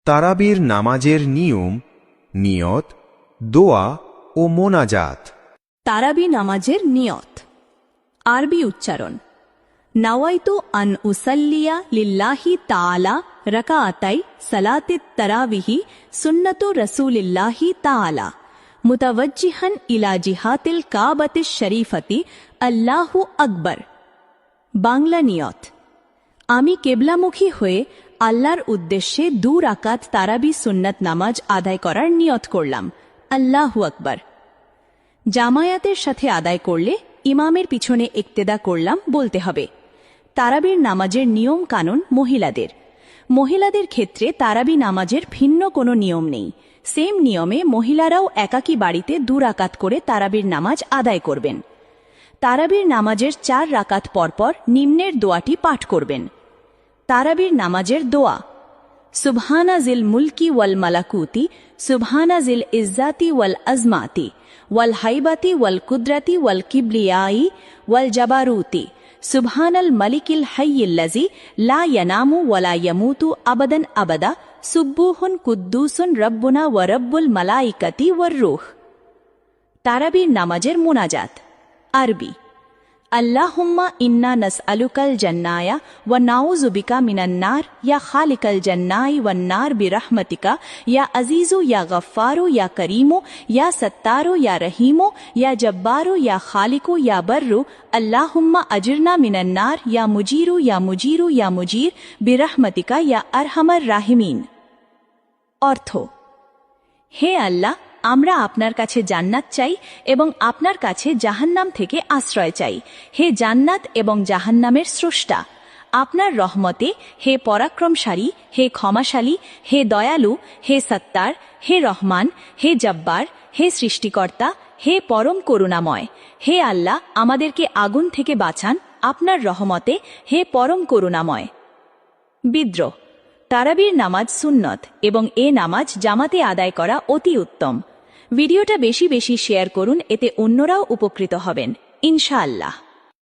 তারাবির নামাজের নিয়ম, নিয়ত, দোয়া ও মোনাজাত। তারাবি নামাজের নিয়ত। আরবি উচ্চারণ। নাওয়াইতু আন উসাল্লিয়া লিল্লাহি তাআলা রাকাআতাই সালাতিত তারাবিহি সুন্নাতু রাসূলিল্লাহি তাআলা মুতাওয়াজ্জিহান ইলা জিহাতিল কাবাতিশ শরীফাতি আল্লাহু আকবার। বাংলা নিয়ত। আমি কেবলামুখী হয়ে আল্লাহর উদ্দেশ্যে 2 রাকাত তারাবি সুন্নাত নামাজ আদায় করার নিয়ত করলাম। আল্লাহু আকবার। জামায়াতের সাথে আদায় করলে ইমামের পিছনে ইক্তেদা করলাম বলতে হবে। তারাবির নামাজের নিয়ম কানুন মহিলাদের। মহিলাদের ক্ষেত্রে তারাবি নামাজের ভিন্ন কোনো নিয়ম নেই। সেম নিয়মে মহিলারাও একাকী বাড়িতে 2 রাকাত করে তারাবির নামাজ আদায় করবেন। তারাবির নামাজের 4 রাকাত পরপর নিম্নের দোয়াটি পাঠ করবেন। তারাবির নামাজের দোয়া। সুবহানা জিল মুলকি ওয়াল মালাকুতি, সুবহানা জিল ইজ্জাতি ওয়াল আজমাতি, ওয়াল হাইবাতি ওয়াল কুদরাতি ওয়াল কিবরিয়াই ওয়াল জাবারুতি, সুবহানাল মালিকিল হাইয়িল্লাযী লা ইয়ানামু ওয়ালা ইয়ামুতু আবাদান আবাদা, সুব্বুহুন কুদ্দুসুন রব্বুনা ওয়া রব্বুল মালাইকাতি ওয়ার রূহ। তারাবির নামাজের মোনাজাত। আরবি। আল্লাহুম্মা ইন্না নাসআলুকাল জান্নায়া ওয়া নাউযু বিকা মিনান নার ইয়া খালিকাল জান্নাই ওয়ান নার বিরহমাতিকা ইয়া আজিজু ইয়া গফফারু ইয়া করিমু ইয়া সত্তারু ইয়া রহিমু ইয়া জব্বারু ইয়া খালিকু ইয়া বররু আল্লাহুম্মা আজিরনা মিনান নার ইয়া মুজিরু ইয়া মুজিরু ইয়া মুজির বিরহমাতিকা ইয়া আরহামার রাহিমিন। অর্থ: হে আল্লাহ, আমরা আপনার কাছে জান্নাত চাই এবং আপনার কাছে জাহান্নাম থেকে আশ্রয় চাই। হে জান্নাত এবং জাহান্নামের স্রষ্টা, আপনার রহমতে, হে পরাক্রমশালী, হে ক্ষমাশালী, হে দয়ালু, হে সত্তার, হে রহমান, হে জব্বার, হে সৃষ্টিকর্তা, হে পরম করুণাময়। হে আল্লাহ, আমাদেরকে আগুন থেকে বাঁচান আপনার রহমতে, হে পরম করুণাময়। বিদ্রোহ। তারাবির নামাজ সুন্নত এবং এ নামাজ জামাতে আদায় করা অতি উত্তম। ভিডিওটা বেশি বেশি শেয়ার করুন, এতে অন্যরাও উপকৃত হবেন ইনশাআল্লাহ।